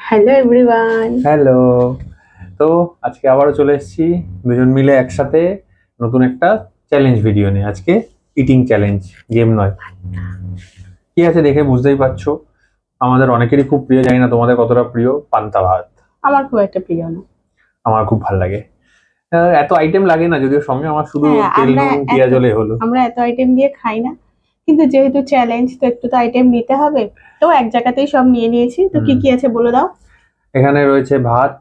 Hello everyone. Hello. তো আজকে আবারও চলে এসেছি দুজন মিলে একসাথে নতুন একটা চ্যালেঞ্জ ভিডিও নিয়ে। আজকে ইটিং চ্যালেঞ্জ, গেম নয়। কি আছে দেখে বুঝতেই পারছো, আমাদের অনেকেরই খুব প্রিয়, জানি না তোমাদের কতটা প্রিয়, পান্তা ভাত। আমার খুব একটা প্রিয় না। আমার খুব ভালো লাগে। এত আইটেম লাগে না যদিও, সঙ্গে আমার শুধু হ্যাঁ, তেল আমরা নুন এত পেঁয়াজ হলে হলো। আমরা এত আইটেম দিয়ে খাই না, কিন্তু যেহেতু চ্যালেঞ্জ তো একটু তো আইটেম নিতে হবে। তো এক জায়গাতেই সব নিয়ে নিয়েছি, তো কি হুম। কি আছে বলে দাও। এখানে রয়েছে ভাত,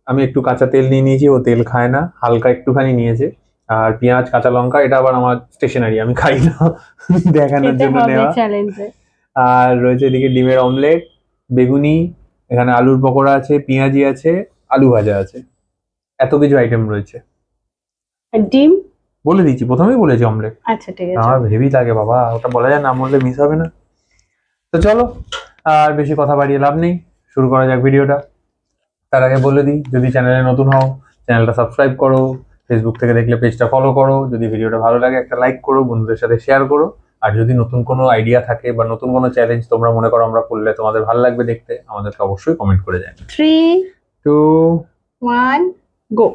আমি একটু কাঁচা তেল নিয়ে নিয়েছি, ও তেল খায় না, হালকা একটুখানি নিয়েছে। আর পেঁয়াজ কাঁচা লঙ্কা, এটা আবার আমার স্টেশনারি, আমি খাই না, দেখানোর খেতে জন্য হবে নেওয়া। চ্যালেঞ্জে। আর রয়েছে এদিকে ডিমের অমলেট, বেগুনি, এখানে আলুর পকোড়া আছে, পেঁয়াজি আছে, আলু ভাজা আছে। এত কিছু আইটেম রয়েছে। আর ডিম। বলে দিচ্ছি, প্রথমেই বলেছি অমলেট। আচ্ছা, ঠিক আছে। আমার হেভি লাগে বাবা, ওটা বলা যায় না বললে মিস হবে না। তো চলো, আর বেশি কথা বাড়িয়ে লাভ নেই, শুরু করা যাক ভিডিওটা। তার আগে বলে দিই, যদি চ্যানেলে নতুন হও চ্যানেলটা সাবস্ক্রাইব করো, ফেসবুক থেকে দেখলে পেজটা ফলো করো, যদি ভিডিওটা ভালো লাগে একটা লাইক করো, বন্ধুদের সাথে শেয়ার করো। আর যদি নতুন কোনো আইডিয়া থাকে বা নতুন কোনো চ্যালেঞ্জ তোমরা মনে করো আমরা করলে তোমাদের ভালো লাগবে দেখতে, আমাদেরকে অবশ্যই কমেন্ট করে জানাবে। 3, তো 1, গো।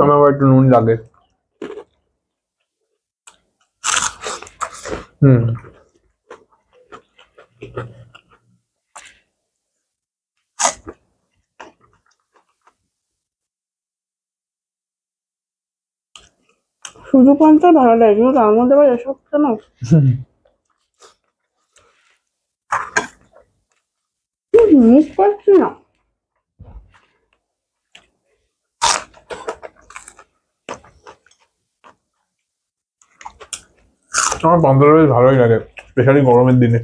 আমার আবার একটু নুন লাগে। হুম। শুধু পান্তা ভালো লাগে, কিন্তু তার মধ্যে আবার এসব কেন? মিস করছি না। আমার পান্তাটা বেশ ভালোই লাগে, স্পেশালি গরমের দিনে।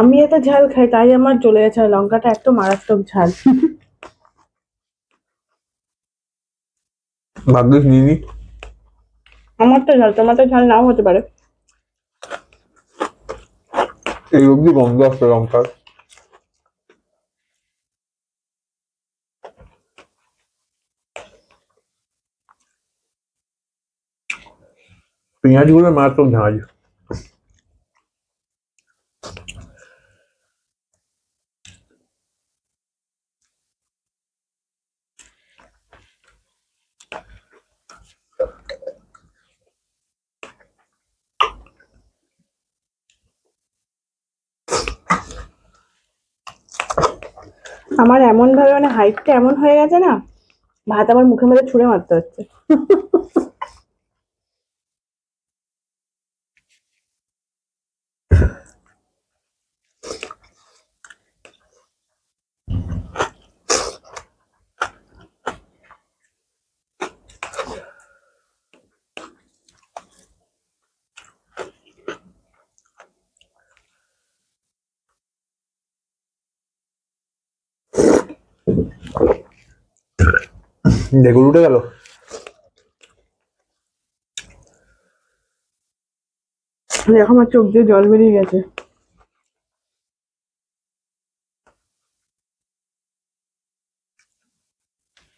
আমি এত ঝাল খাই, তাই আমার চলে গেছে, আর লঙ্কাটা এত মারাত্মক ঝাল। ভাগ্যিস নিনি। আমার তো ঝাল, তোমার তো ঝাল নাও হতে পারে। এই অবধি গন্ধ আসছে লঙ্কার। পেঁয়াজ গুলো মারাত্মক ঝাঁজ। আমার এমন ভাবে মানে হাইটটা এমন হয়ে গেছে না, ভাত আমার মুখের মধ্যে ছুঁড়ে মারতে হচ্ছে। দেখুন উঠে গেল। দেখো আমার চোখ দিয়ে জল বেরিয়ে গেছে।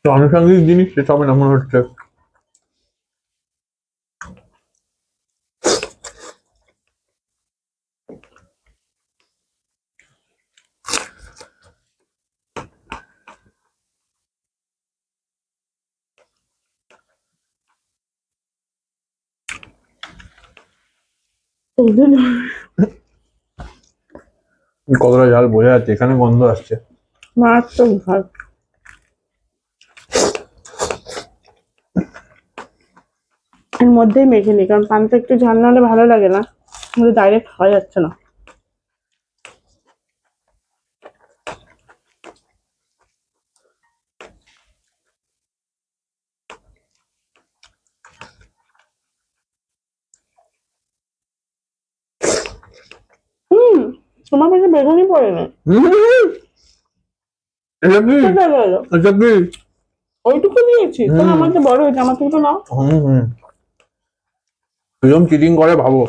তো আনুষঙ্গিক জিনিস শেষ হবে না মনে হচ্ছে। কতটা ঝাল বোঝা যাচ্ছে, এখানে গন্ধ আসছে। মারাত্মক ঝাল। এর মধ্যেই মেখে নি, কারণ পানটা একটু ঝাল না হলে ভালো লাগে না, কিন্তু ডাইরেক্ট খাওয়া যাচ্ছে না। তোমার কাছে বেগুনই পড়ে না। এটা কি? কোথায় গেল? এটা কি? ওইটুকু দিয়েছি তো, আমার তো বড় হয়েছে, আমার থেকে তো নাও। কিরকম চিটিং করে ভাবো।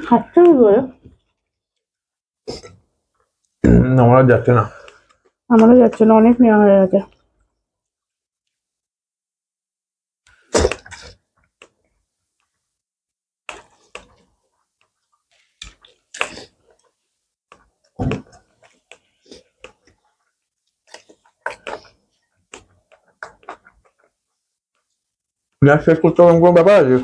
খাচ্ছে না করে। আমার আর যাচ্ছে না। আমারও যাচ্ছে না, অনেক নেওয়া হয়ে গেছে। গ্যাস শেষ করতে হবে কোনো ব্যাপার আছে?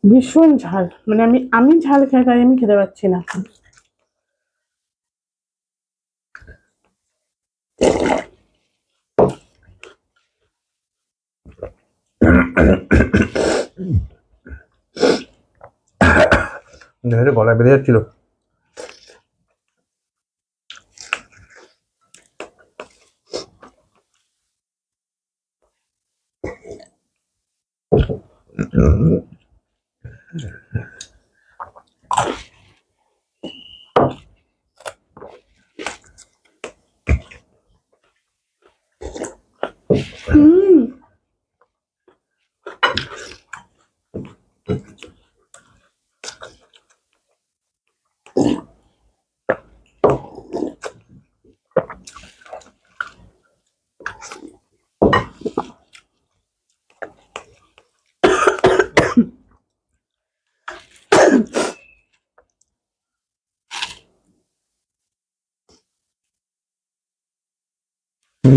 ভীষণ ঝাল, মানে আমি ঝাল খাই, তাই আমি খেতে পারছি না। গলায় বেঁধে যাচ্ছিল।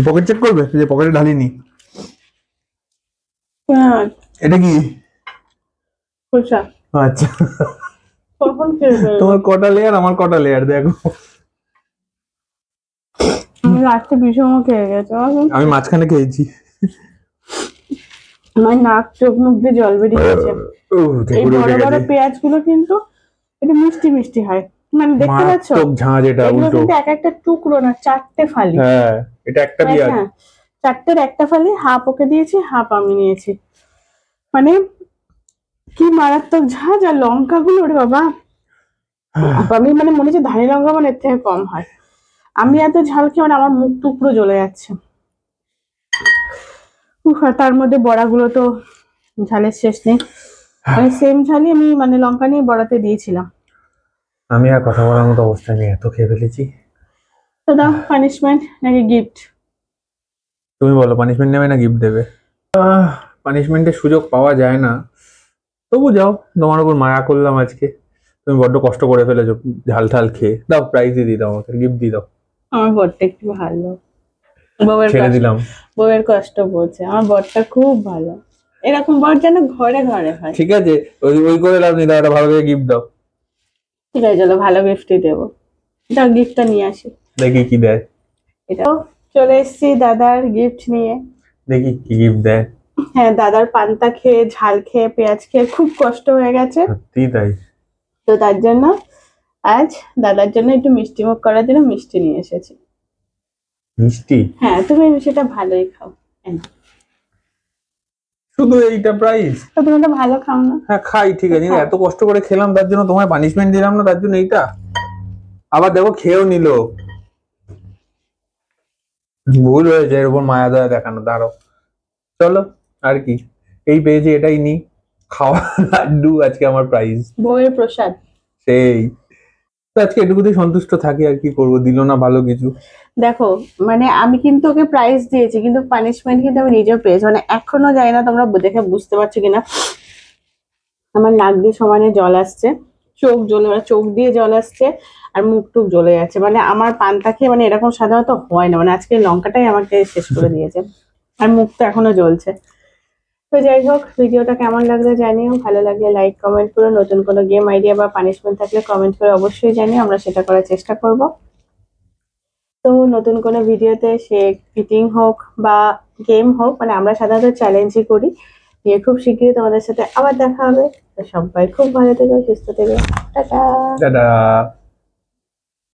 পকেট চেক করবে যে পকেটে ঢালিনি? হ্যাঁ, এটা কি? খোসা। আচ্ছা, কখন খেয়ে ফেলবো? তোমার কটা লেয়ার, আমার কটা লেয়ার দেখো। আমি রাত্রে বিষম খেয়ে গেছে। আমি মাঝখানে খেয়েছি। আমার নাক চোখ মুখ দিয়ে জল বেরিয়ে গেছে। এই বড় বড় পেঁয়াজ গুলো কিন্তু এটা মিষ্টি মিষ্টি হয়, মানে দেখতে পাচ্ছ ঝাঁঝ, এটা এগুলো উল্টো। কিন্তু এক একটা টুকরো না, চারটে ফালি। হ্যাঁ, এটা একটা পেঁয়াজ। হ্যাঁ, চারটের একটা ফালি, হাফ ওকে দিয়েছি, হাফ আমি নিয়েছি। মানে কি মারাত্মক ঝাঁঝ, আর লঙ্কা গুলো ওরে বাবা, আমি মানে মনে হচ্ছে ধানি লঙ্কা মানে এর থেকে কম হয়। আমি এত ঝাল খেয়ে মানে আমার মুখ টুকরো জ্বলে যাচ্ছে। উফ, আর তার মধ্যে বড়াগুলো তো ঝালের শেষ নেই, মানে সেম ঝালই আমি মানে লঙ্কা নিয়ে বড়াতে দিয়েছিলাম। আমি আর কথা বলার মতো অবস্থা নেই, এত খেয়ে ফেলেছি। তো দাও পানিশমেন্ট নাকি গিফট? তুমি বলো, পানিশমেন্ট নেবে না গিফট দেবে? পানিশমেন্টের সুযোগ পাওয়া যায় না, তবু যাও, তোমার উপর মায়া করলাম আজকে। তুমি বড্ড কষ্ট করে ফেলেছো ঝাল ঝাল খেয়ে, দাও প্রাইজই দিয়ে দাও, আমাকে গিফট দিয়ে দাও। আমার বরটা একটু ভালো, বউয়ের ছেড়ে কষ্ট, দিলাম। বউয়ের কষ্ট বোঝে। আমার বরটা খুব ভালো, এরকম বর যেন ঘরে ঘরে হয়। ঠিক আছে, ওই ওই করে লাভ নেই, দাও একটা ভালো করে গিফট দাও। ঠিক আছে, চলো ভালো গিফটই দেবো। দাও গিফটটা নিয়ে আসি। দেখি কি দেয়। এটা চলে এসেছি দাদার গিফট নিয়ে। দেখি কি গিফট দেয়। হ্যাঁ, দাদার পান্তা খেয়ে, ঝাল খেয়ে, পেঁয়াজ খেয়ে খুব কষ্ট হয়ে গেছে, সত্যি তাই? তো তার জন্য আজ দাদার জন্য একটু মিষ্টি মুখ করার জন্য মিষ্টি নিয়ে এসেছি। মিষ্টি? হ্যাঁ, তুমি সেটা ভালোই খাও। শুধু এইটা প্রাইস? তো তুমি তো ভালো খাও না। হ্যাঁ খাই, ঠিক আছে, কিন্তু এত কষ্ট করে খেলাম তার জন্য তোমায় পানিশমেন্ট দিলাম না, তার জন্য এইটা আবার দেখো খেয়েও নিল। ভুল হয়েছে এর উপর মায়া দয়া দেখানো। দাঁড়ো, চলো আর কি, এই পেয়েছি এটাই নি। খাওয়া লাড্ডু আজকে আমার প্রাইজ, বউয়ের প্রসাদ। সেই। তো আজকে এটুকুতেই সন্তুষ্ট থাকি, আর কি করবো, দিল না ভালো কিছু। দেখো মানে আমি কিন্তু ওকে প্রাইজ দিয়েছি, কিন্তু পানিশমেন্ট কিন্তু আমি নিজেও পেয়েছি। মানে এখনো জানি না তোমরা দেখে বুঝতে পারছো কিনা, আমার নাক দিয়ে সমানে জল আসছে, চোখ জ্বলে, মানে চোখ দিয়ে জল আসছে, আর মুখ টুক জ্বলে যাচ্ছে। মানে আমার পান্তা খেয়ে মানে এরকম সাধারণত হয় না, মানে আজকে লঙ্কাটাই আমাকে শেষ করে দিয়েছে, আর মুখ তো এখনো জ্বলছে। তো যাই হোক, ভিডিওটা কেমন লাগলো জানিও, ভালো লাগলে লাইক কমেন্ট করো, নতুন কোনো গেম আইডিয়া বা পানিশমেন্ট থাকলে কমেন্ট করে অবশ্যই জানিও, আমরা সেটা করার চেষ্টা করব। তো নতুন কোনো ভিডিওতে, সে ফিটিং হোক বা গেম হোক, মানে আমরা সাধারণত চ্যালেঞ্জই করি, নিয়ে খুব শিগগিরই তোমাদের সাথে আবার দেখা হবে। তো সবাই খুব ভালো থেকো, সুস্থ থেকো, টাটা। দাদা।